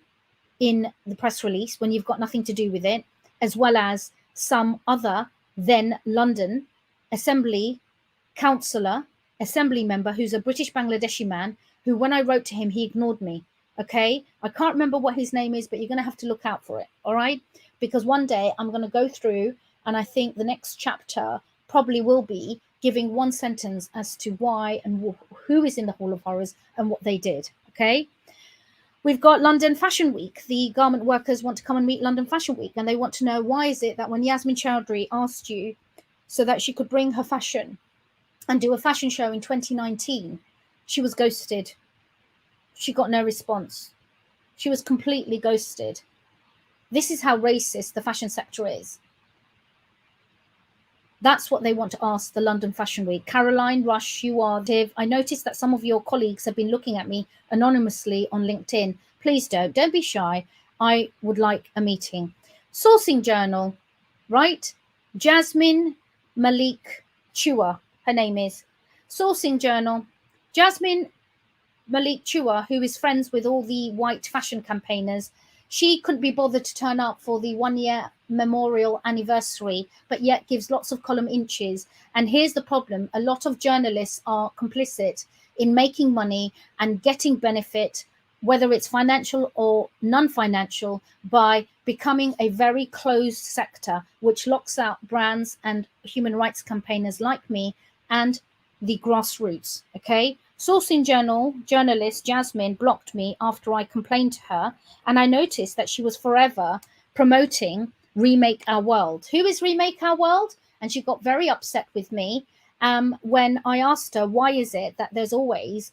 in the press release when you've got nothing to do with it, as well as some other then London Assembly councillor, assembly member, who's a British Bangladeshi man, who, when I wrote to him, he ignored me. Okay, I can't remember what his name is, but you're going to have to look out for it. All right, because one day I'm going to go through, and I think the next chapter probably will be giving one sentence as to why and who is in the Hall of Horrors and what they did. Okay, we've got London Fashion Week. The garment workers want to come and meet London Fashion Week, and they want to know, why is it that when Yasmin Choudhury asked you so that she could bring her fashion and do a fashion show in 2019, she was ghosted? She got no response. She was completely ghosted. This is how racist the fashion sector is. That's what they want to ask the London Fashion Week. Caroline Rush, you are Div. I noticed that some of your colleagues have been looking at me anonymously on LinkedIn. Please don't be shy. I would like a meeting. Sourcing Journal, right? Jasmine Malik Chua, her name is. Sourcing Journal. Jasmine Malik Chua, who is friends with all the white fashion campaigners, she couldn't be bothered to turn up for the 1 year memorial anniversary, but yet gives lots of column inches. And here's the problem. A lot of journalists are complicit in making money and getting benefit, whether it's financial or non-financial, by becoming a very closed sector, which locks out brands and human rights campaigners like me and the grassroots. Okay. Sourcing Journal journalist Jasmine blocked me after I complained to her, and I noticed that she was forever promoting Remake Our World. Who is Remake Our World? And she got very upset with me when I asked her, why is it that there's always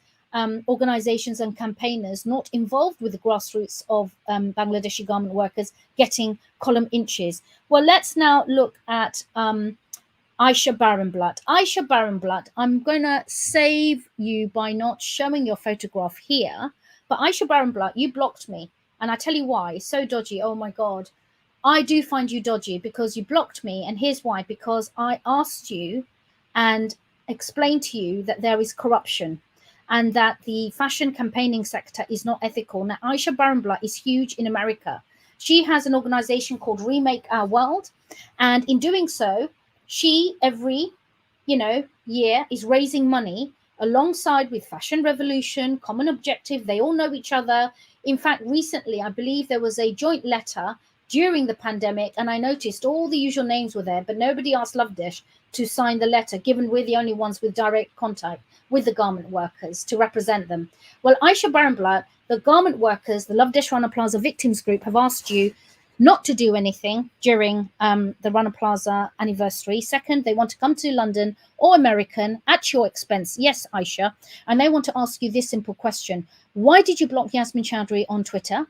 organizations and campaigners not involved with the grassroots of Bangladeshi garment workers getting column inches? Well, let's now look at Aisha Barenblatt. Aisha Barenblatt, I'm going to save you by not showing your photograph here. But Aisha Barenblatt, you blocked me. And I tell you why. It's so dodgy. Oh, my God. I do find you dodgy because you blocked me. And here's why. Because I asked you and explained to you that there is corruption and that the fashion campaigning sector is not ethical. Now, Aisha Barenblatt is huge in America. She has an organization called Remake Our World. And in doing so, she every, year is raising money alongside with Fashion Revolution, Common Objective. They all know each other. In fact, recently, I believe there was a joint letter during the pandemic, and I noticed all the usual names were there, but nobody asked Lovedesh to sign the letter, given we're the only ones with direct contact with the garment workers to represent them. Well, Aisha Barenblatt, the garment workers, the Lovedesh Rana Plaza Victims group, have asked you not to do anything during the Rana Plaza anniversary. Second, they want to come to London or American at your expense. Yes, Aisha. And they want to ask you this simple question. Why did you block Yasmin Choudhury on Twitter?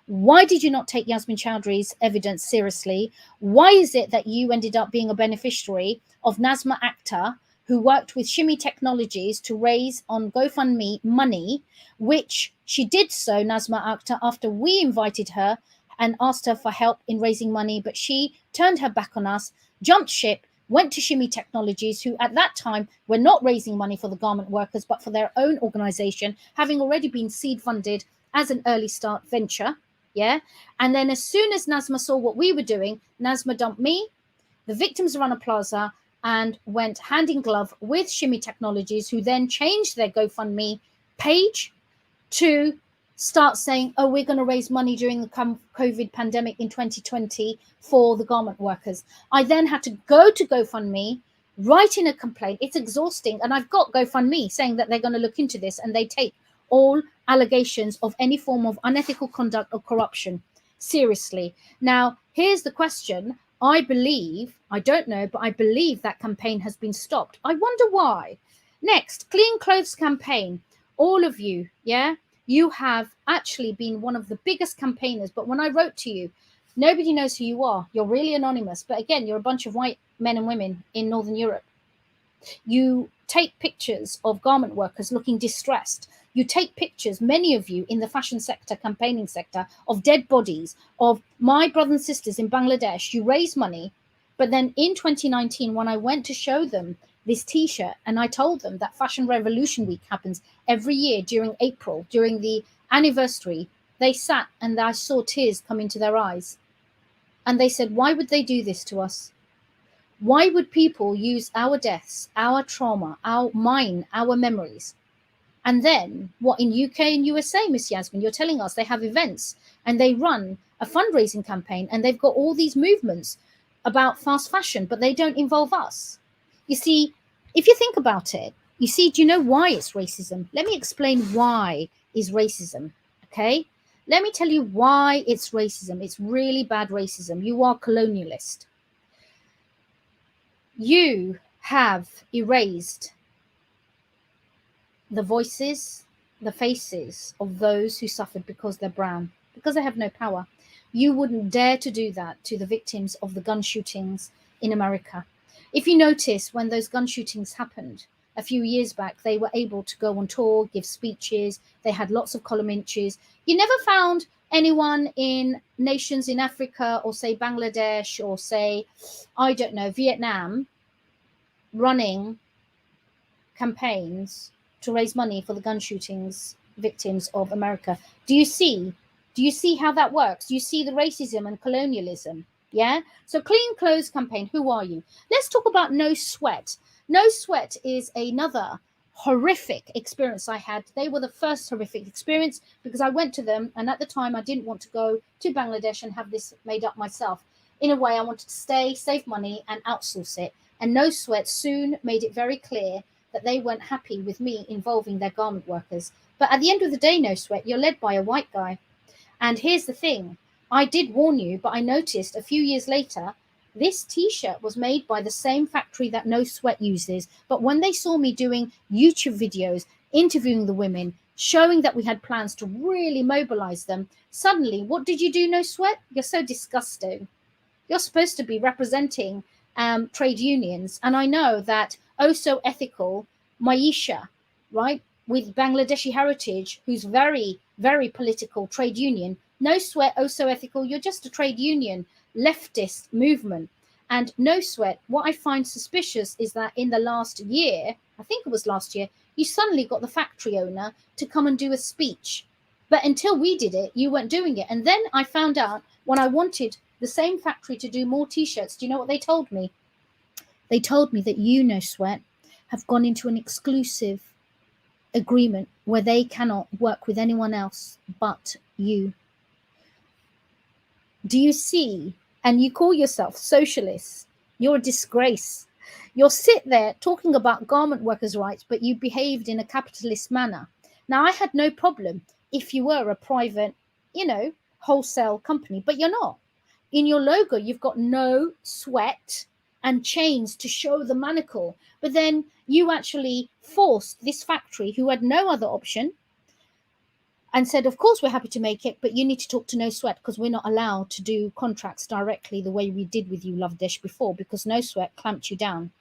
Why did you not take Yasmin Choudhury's evidence seriously? Why is it that you ended up being a beneficiary of Nazma Akhtar, who worked with Shimmy Technologies to raise on GoFundMe money, which she did so, Nazma Akhtar, after we invited her and asked her for help in raising money, but she turned her back on us, jumped ship, went to Shimmy Technologies, who at that time were not raising money for the garment workers, but for their own organization, having already been seed funded as an early start venture. Yeah. And then as soon as Nazma saw what we were doing, Nazma dumped me, the victims of Rana Plaza, and went hand in glove with Shimmy Technologies, who then changed their GoFundMe page to start saying, oh, we're going to raise money during the COVID pandemic in 2020 for the garment workers. I then had to go to GoFundMe, write in a complaint. It's exhausting. And I've got GoFundMe saying that they're going to look into this, and they take all allegations of any form of unethical conduct or corruption seriously. Now, here's the question. I believe, I don't know, but I believe that campaign has been stopped. I wonder why. Next, Clean Clothes campaign. All of you, yeah, you have actually been one of the biggest campaigners. But when I wrote to you, nobody knows who you are. You're really anonymous. But again, you're a bunch of white men and women in Northern Europe. You take pictures of garment workers looking distressed. You take pictures, many of you in the fashion sector, campaigning sector, of dead bodies, of my brothers and sisters in Bangladesh. You raise money. But then in 2019, when I went to show them this T-shirt, and I told them that Fashion Revolution Week happens every year during April, during the anniversary, they sat and I saw tears come into their eyes. And they said, why would they do this to us? Why would people use our deaths, our trauma, our memories? And then what, in UK and USA, Miss Yasmin, you're telling us they have events and they run a fundraising campaign and they've got all these movements about fast fashion, but they don't involve us. You see, if you think about it, you see, do you know why it's racism? Let me explain why is racism, okay? Let me tell you why it's racism. It's really bad racism. You are colonialist. You have erased the voices, the faces of those who suffered because they're brown, because they have no power. You wouldn't dare to do that to the victims of the gun shootings in America. If you notice, when those gun shootings happened a few years back, they were able to go on tour, give speeches. They had lots of column inches. You never found anyone in nations in Africa or say Bangladesh or say, I don't know, Vietnam, running campaigns to raise money for the gun shootings victims of America. Do you see how that works? You see the racism and colonialism. Yeah. So Clean Clothes campaign, who are you? Let's talk about No Sweat. No Sweat is another horrific experience I had. They were the first horrific experience because I went to them, and at the time I didn't want to go to Bangladesh and have this made up myself. In a way, I wanted to stay, save money, and outsource it. And No Sweat soon made it very clear that they weren't happy with me involving their garment workers. But at the end of the day, No Sweat, you're led by a white guy. And here's the thing. I did warn you, but I noticed a few years later, this T-shirt was made by the same factory that No Sweat uses. But when they saw me doing YouTube videos, interviewing the women, showing that we had plans to really mobilize them, suddenly, what did you do, No Sweat? You're so disgusting. You're supposed to be representing trade unions. And I know that so ethical Maisha, right, with Bangladeshi heritage, who's very, very political trade union. No Sweat, so ethical. You're just a trade union leftist movement. And No Sweat, what I find suspicious is that in the last year, I think it was last year, you suddenly got the factory owner to come and do a speech. But until we did it, you weren't doing it. And then I found out when I wanted the same factory to do more T-shirts, do you know what they told me? They told me that you, No Sweat, have gone into an exclusive agreement where they cannot work with anyone else but you. Do you see? And you call yourself socialists. You're a disgrace. You'll sit there talking about garment workers' rights, but you behaved in a capitalist manner. Now, I had no problem if you were a private, wholesale company, but you're not. In your logo, you've got No Sweat and chains to show the manacle. But then you actually forced this factory, who had no other option, and said, of course, we're happy to make it, but you need to talk to No Sweat because we're not allowed to do contracts directly the way we did with you, Lovedesh, before, because No Sweat clamped you down.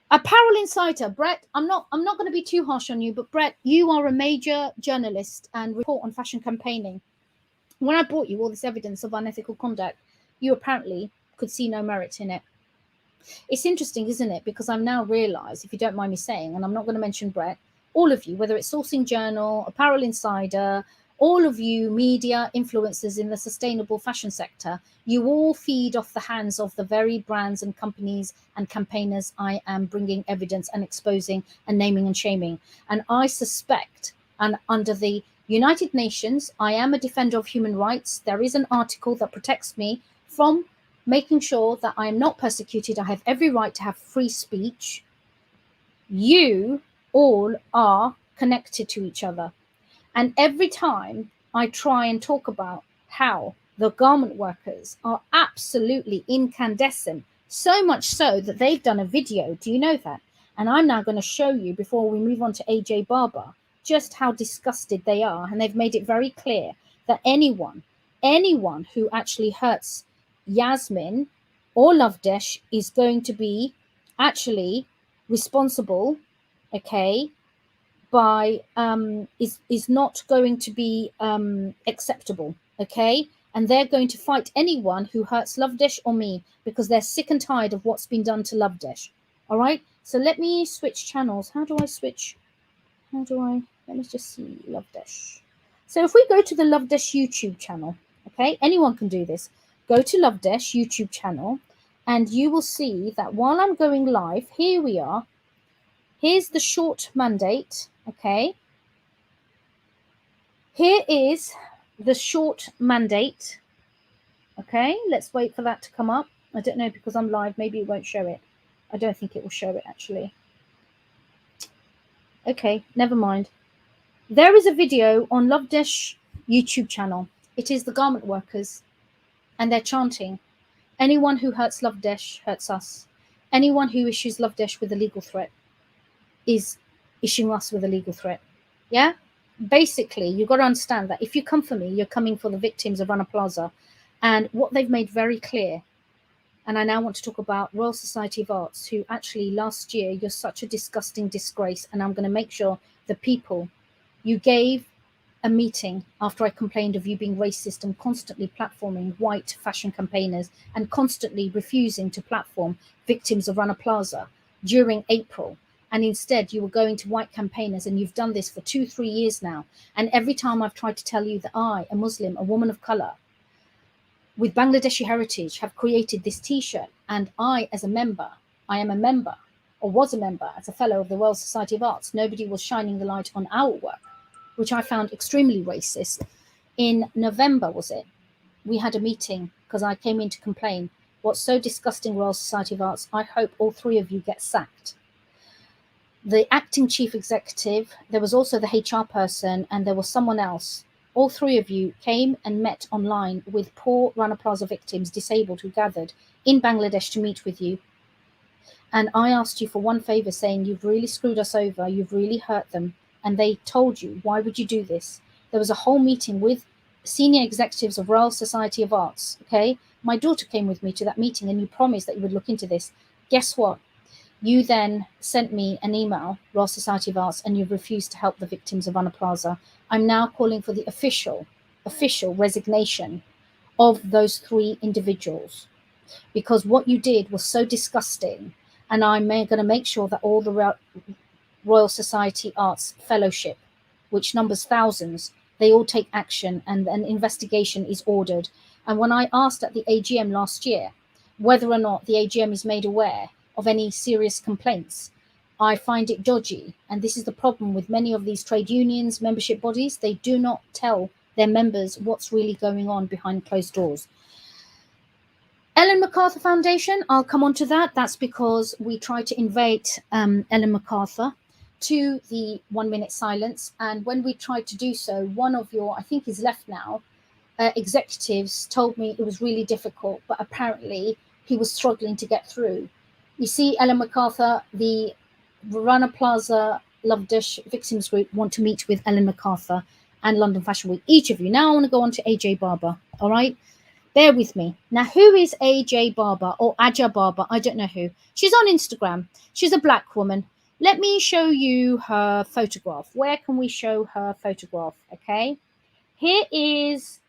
Apparel Insider, Brett, I'm not going to be too harsh on you, but Brett, you are a major journalist and report on fashion campaigning. When I brought you all this evidence of unethical conduct, you apparently could see no merit in it. It's interesting, isn't it? Because I've now realised, if you don't mind me saying, and I'm not going to mention Brett, all of you, whether it's Sourcing Journal, Apparel Insider, all of you media influencers in the sustainable fashion sector, you all feed off the hands of the very brands and companies and campaigners I am bringing evidence and exposing and naming and shaming. And I suspect, and under the United Nations, I am a defender of human rights. There is an article that protects me from making sure that I am not persecuted. I have every right to have free speech. You all are connected to each other. And every time I try and talk about how the garment workers are absolutely incandescent, so much so that they've done a video. Do you know that? And I'm now going to show you, before we move on to AJ Barber, just how disgusted they are. And they've made it very clear that anyone who actually hurts Yasmin or Lovedesh is going to be actually responsible, okay, by is not going to be acceptable, okay? And they're going to fight anyone who hurts Lovedesh or me because they're sick and tired of what's been done to Lovedesh. All right, so let me switch channels. How do I switch? Let me just see Lovedesh. So if we go to the Lovedesh YouTube channel, okay, anyone can do this. Go to Lovedesh YouTube channel and you will see that while I'm going live, here we are. Here's the short mandate, okay? Here is the short mandate, okay? Let's wait for that to come up. I don't know, because I'm live, maybe it won't show it. I don't think it will show it, actually. Okay, never mind. There is a video on Lovedesh YouTube channel. It is the garment workers, and they're chanting, anyone who hurts Lovedesh hurts us. Anyone who issues Lovedesh with a legal threat is issuing us with a legal threat. Yeah? Basically, you've got to understand that if you come for me, you're coming for the victims of Rana Plaza. And what they've made very clear, and I now want to talk about Royal Society of Arts, who actually last year, you're such a disgusting disgrace, and I'm going to make sure the people, you gave a meeting after I complained of you being racist and constantly platforming white fashion campaigners and constantly refusing to platform victims of Rana Plaza during April. And instead, you were going to white campaigners, and you've done this for 2-3 years now. And every time I've tried to tell you that I, a Muslim, a woman of color, with Bangladeshi heritage, have created this T-shirt, and I, as a member, I am a member, or was a member, as a fellow of the Royal Society of Arts, nobody was shining the light on our work, which I found extremely racist. In November, was it? We had a meeting because I came in to complain. What's so disgusting, Royal Society of Arts, I hope all 3 of you get sacked. The acting chief executive, there was also the HR person, and there was someone else. All 3 of you came and met online with poor Rana Plaza victims, disabled, who gathered in Bangladesh to meet with you. And I asked you for one favor, saying, you've really screwed us over, you've really hurt them. And they told you, why would you do this? There was a whole meeting with senior executives of Royal Society of Arts, okay? My daughter came with me to that meeting, and you promised that you would look into this. Guess what? You then sent me an email, Royal Society of Arts, and you've refused to help the victims of Rana Plaza. I'm now calling for the official resignation of those 3 individuals, because what you did was so disgusting. And I'm going to make sure that all the Royal Society Arts Fellowship, which numbers thousands, they all take action, and an investigation is ordered. And when I asked at the AGM last year whether or not the AGM is made aware of any serious complaints, I find it dodgy. And this is the problem with many of these trade unions, membership bodies. They do not tell their members what's really going on behind closed doors. Ellen MacArthur Foundation, I'll come on to that. That's because we tried to invite Ellen MacArthur to the 1 minute silence. And when we tried to do so, one of your, I think he's left now, executives told me it was really difficult, but apparently he was struggling to get through. You see, Ellen MacArthur, the Rana Plaza Lovedesh Victims Group want to meet with Ellen MacArthur, and London Fashion Week, each of you. Now I want to go on to AJ Barber, all right? Bear with me. Now, who is AJ Barber or Aja Barber? I don't know who. She's on Instagram. She's a black woman. Let me show you her photograph. Where can we show her photograph? Okay. Here is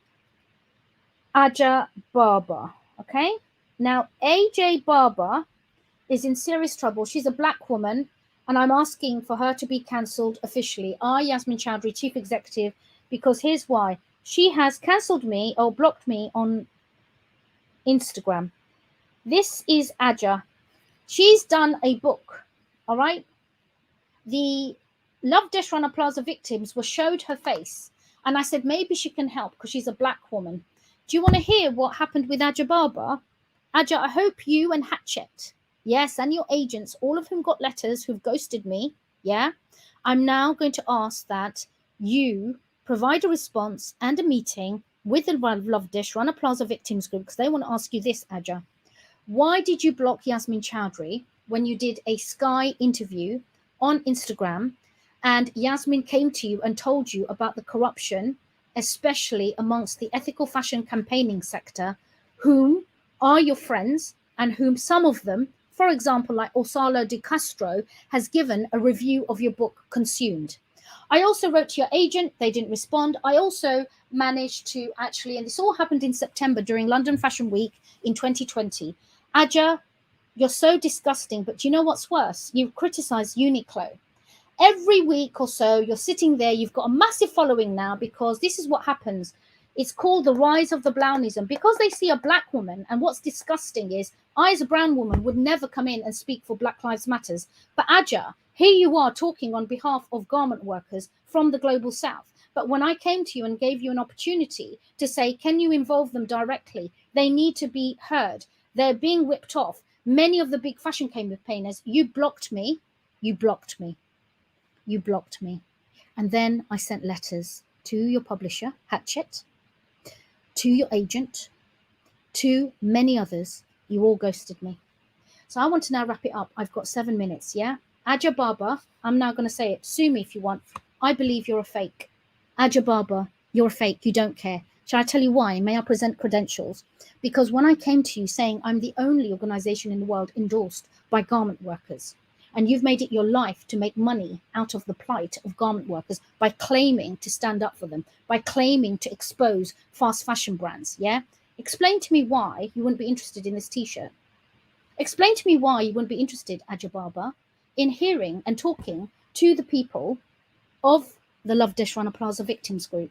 Aja Barber. Okay. Now, AJ Barber is in serious trouble. She's a black woman, and I'm asking for her to be cancelled officially. I, Yasmin Choudhury, Chief Executive, because here's why. She has cancelled me or blocked me on Instagram. This is Aja. She's done a book, all right? The Lovedesh Rana Plaza Victims were showed her face, and I said maybe she can help because she's a black woman. Do you want to hear what happened with Aja Barber? Aja, I hope you and Hatchet, yes, and your agents, all of whom got letters, who've ghosted me, yeah? I'm now going to ask that you provide a response and a meeting with the Lovedesh Rana Plaza Victims Group, because they want to ask you this, Aja. Why did you block Yasmin Choudhury when you did a Sky interview on Instagram and Yasmin came to you and told you about the corruption, especially amongst the ethical fashion campaigning sector, whom are your friends and whom some of them, for example, like Osalo de Castro, has given a review of your book, Consumed. I also wrote to your agent. They didn't respond. I also managed to actually, and this all happened in September during London Fashion Week in 2020. Aja, you're so disgusting, but do you know what's worse? You criticize Uniqlo. Every week or so, you're sitting there. You've got a massive following now because this is what happens. It's called the rise of the brownism because they see a black woman. And what's disgusting is I, as a brown woman, would never come in and speak for Black Lives Matters. But Aja, here you are talking on behalf of garment workers from the global south. But when I came to you and gave you an opportunity to say, can you involve them directly? They need to be heard. They're being whipped off. Many of the big fashion campaigners, you blocked me. You blocked me. You blocked me. And then I sent letters to your publisher, Hatchet, to your agent, to many others. You all ghosted me. So I want to now wrap it up. I've got 7 minutes, yeah? Aja Barber, I'm now going to say it. Sue me if you want. I believe you're a fake. Aja Barber, you're a fake. You don't care. Shall I tell you why? May I present credentials? Because when I came to you saying I'm the only organization in the world endorsed by garment workers, and you've made it your life to make money out of the plight of garment workers by claiming to stand up for them, by claiming to expose fast fashion brands, yeah? Explain to me why you wouldn't be interested in this T-shirt. Explain to me why you wouldn't be interested, Aja Barber, in hearing and talking to the people of the Lovedesh Rana Plaza Victims Group,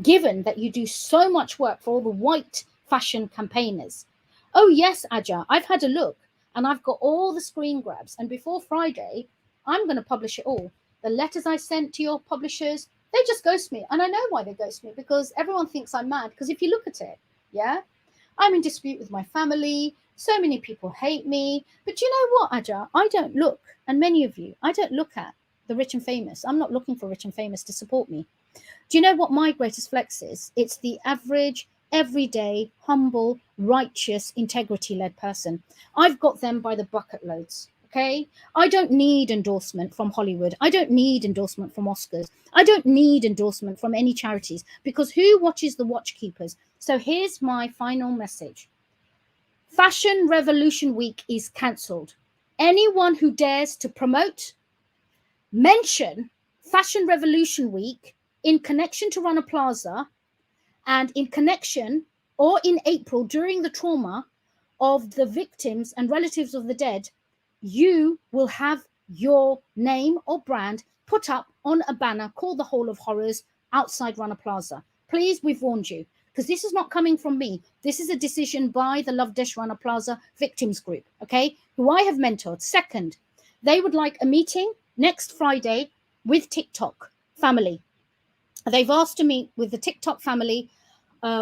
given that you do so much work for all the white fashion campaigners. Oh yes, Aja, I've had a look and I've got all the screen grabs, and before Friday, I'm going to publish it all. The letters I sent to your publishers, they just ghost me. And I know why they ghost me, because everyone thinks I'm mad. Because if you look at it, yeah, I'm in dispute with my family. So many people hate me. But you know what, Aja? I don't look, and many of you, I don't look at the rich and famous. I'm not looking for rich and famous to support me. Do you know what my greatest flex is? It's the average, everyday, humble, righteous, integrity-led person. I've got them by the bucket loads, okay? I don't need endorsement from Hollywood. I don't need endorsement from Oscars. I don't need endorsement from any charities, because who watches the watchkeepers? So here's my final message. Fashion Revolution Week is cancelled. Anyone who dares to promote, mention Fashion Revolution Week in connection to Rana Plaza and in connection or in April during the trauma of the victims and relatives of the dead, you will have your name or brand put up on a banner called the Hall of Horrors outside Rana Plaza. Please, we've warned you, because this is not coming from me. This is a decision by the Lovedesh Rana Plaza Victims Group, okay, who I have mentored. Second, they would like a meeting next Friday with TikTok family. They've asked to meet with the TikTok family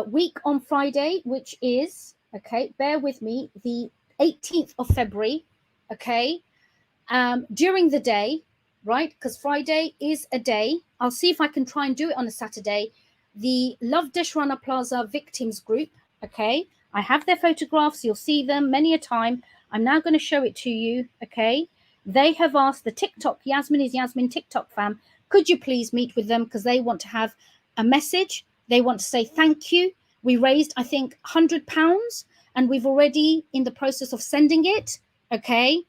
week on Friday, which is, okay, bear with me, the 18th of February, okay, during the day, right, because Friday is a day. I'll see if I can try and do it on a Saturday. The Lovedesh Rana Plaza Victims Group, okay, I have their photographs. You'll see them many a time. I'm now going to show it to you, okay. They have asked the TikTok, Yasmin is Yasmin TikTok fam, could you please meet with them, because they want to have a message. They want to say thank you. We raised, I think, £100, and we've already in the process of sending it, okay,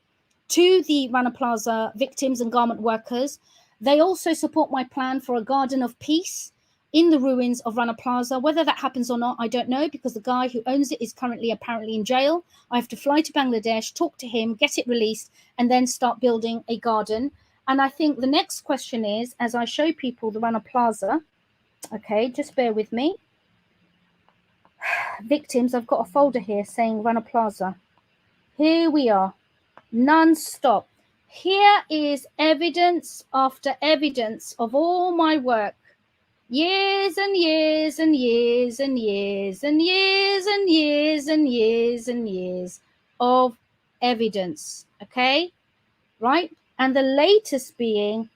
to the Rana Plaza victims and garment workers. They also support my plan for a garden of peace in the ruins of Rana Plaza. Whether that happens or not, I don't know, because the guy who owns it is currently apparently in jail. I have to fly to Bangladesh, talk to him, get it released, and then start building a garden. And I think the next question is, as I show people the Rana Plaza, okay, just bear with me. Victims, I've got a folder here saying Rana Plaza. Here we are, non-stop. Here is evidence after evidence of all my work. Years and years and years and years and years and years and years and years of evidence, okay? Right? And the latest being,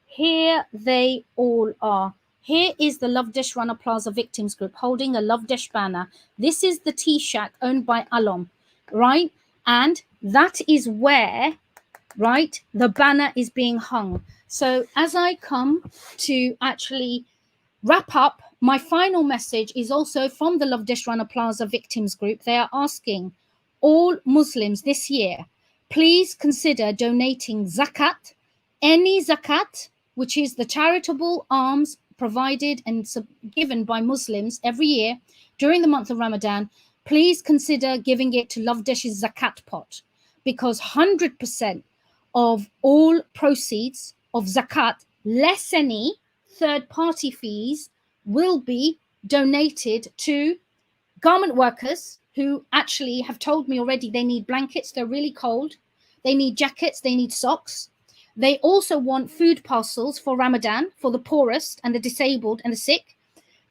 here they all are. Here is the Lovedesh Rana Plaza Victims Group holding a Lovedesh banner. This is the tea shack owned by Alom, right? And that is where, right, the banner is being hung. So as I come to actually wrap up, my final message is also from the Lovedesh Rana Plaza Victims Group. They are asking all Muslims this year, please consider donating zakat, any zakat, which is the charitable alms provided and given by Muslims every year during the month of Ramadan. Please consider giving it to Lovedesh's zakat pot, because 100% of all proceeds of zakat, less any third-party fees, will be donated to garment workers who actually have told me already they need blankets, they're really cold, they need jackets, they need socks. They also want food parcels for Ramadan for the poorest and the disabled and the sick,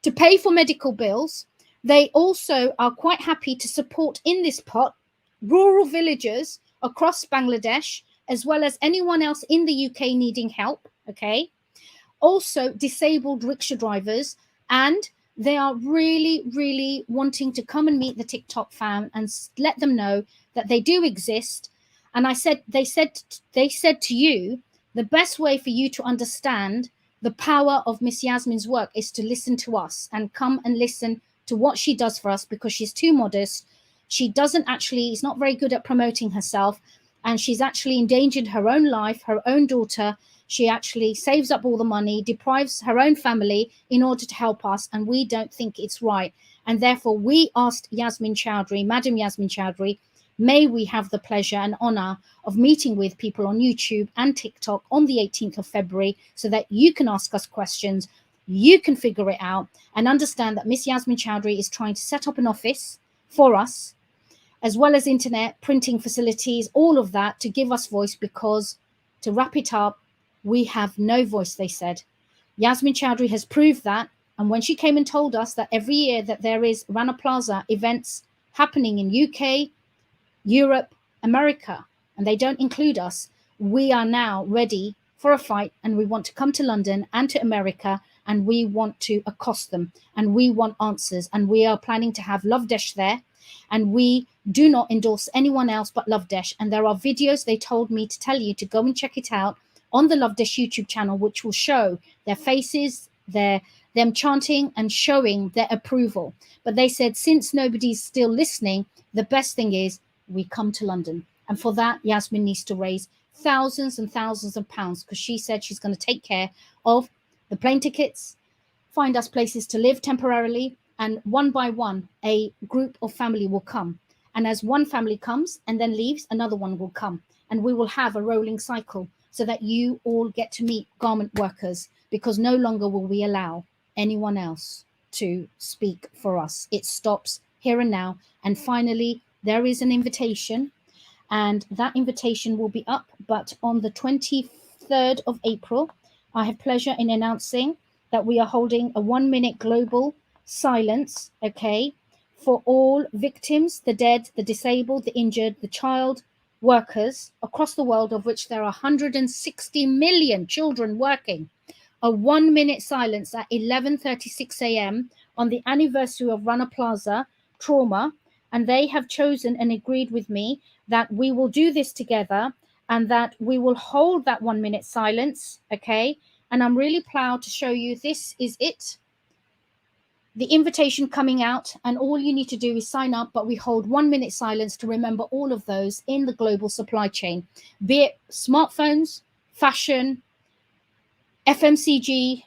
to pay for medical bills. They also are quite happy to support in this pot rural villagers across Bangladesh, as well as anyone else in the UK needing help, okay? Also disabled rickshaw drivers, and they are really, really wanting to come and meet the TikTok fam and let them know that they do exist. And they said to you, the best way for you to understand the power of Miss Yasmin's work is to listen to us and come and listen to what she does for us, because she's too modest. She doesn't actually, is not very good at promoting herself, and she's actually endangered her own life, her own daughter. She actually saves up all the money, deprives her own family in order to help us, and we don't think it's right. And therefore, we asked Yasmin Choudhury, Madam Yasmin Choudhury, may we have the pleasure and honor of meeting with people on YouTube and TikTok on the 18th of February, so that you can ask us questions, you can figure it out, and understand that Miss Yasmin Choudhury is trying to set up an office for us, as well as internet, printing facilities, all of that, to give us voice, because, to wrap it up, we have no voice, they said. Yasmin Choudhury has proved that. And when she came and told us that every year that there is Rana Plaza events happening in UK, Europe, America, and they don't include us, we are now ready for a fight, and we want to come to London and to America, and we want to accost them, and we want answers, and we are planning to have Lovedesh there, and we do not endorse anyone else but Lovedesh. And there are videos they told me to tell you to go and check it out on the Lovedesh YouTube channel, which will show their faces, them chanting and showing their approval. But they said, since nobody's still listening, the best thing is we come to London. And for that, Yasmin needs to raise thousands and thousands of pounds, because she said she's going to take care of the plane tickets, find us places to live temporarily, and one by one, a group of family will come. And as one family comes and then leaves, another one will come. And we will have a rolling cycle, so that you all get to meet garment workers, because no longer will we allow anyone else to speak for us. It stops here and now. And finally, there is an invitation, and that invitation will be up, but on the 23rd of April, I have pleasure in announcing that we are holding a 1-minute global silence, okay, for all victims, the dead, the disabled, the injured, the child workers across the world, of which there are 160 million children working. A 1-minute silence at 11:36 a.m. on the anniversary of Rana Plaza trauma. And they have chosen and agreed with me that we will do this together, and that we will hold that 1-minute silence, okay? And I'm really proud to show you, this is it. the invitation coming out, and all you need to do is sign up, but we hold 1 minute silence to remember all of those in the global supply chain, be it smartphones, fashion, FMCG,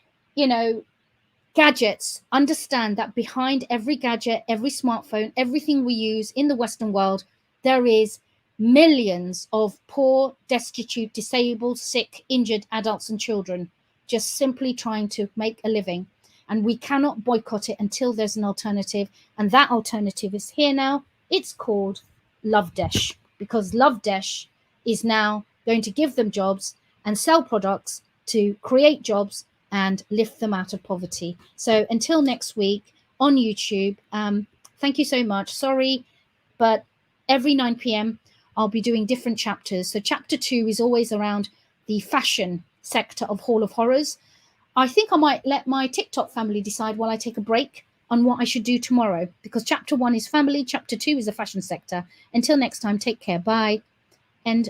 gadgets. Understand that behind every gadget, every smartphone, everything we use in the Western world, there is millions of poor, destitute, disabled, sick, injured adults and children just simply trying to make a living. And we cannot boycott it until there's an alternative. And that alternative is here now. It's called Lovedesh, because Lovedesh is now going to give them jobs and sell products to create jobs and lift them out of poverty. So until next week on YouTube, thank you so much. Sorry, but every 9 p.m. I'll be doing different chapters. So chapter 2 is always around the fashion sector of Hall of Horrors. I think I might let my TikTok family decide while I take a break on what I should do tomorrow, because chapter 1 is family, chapter 2 is the fashion sector. Until next time, take care. Bye. End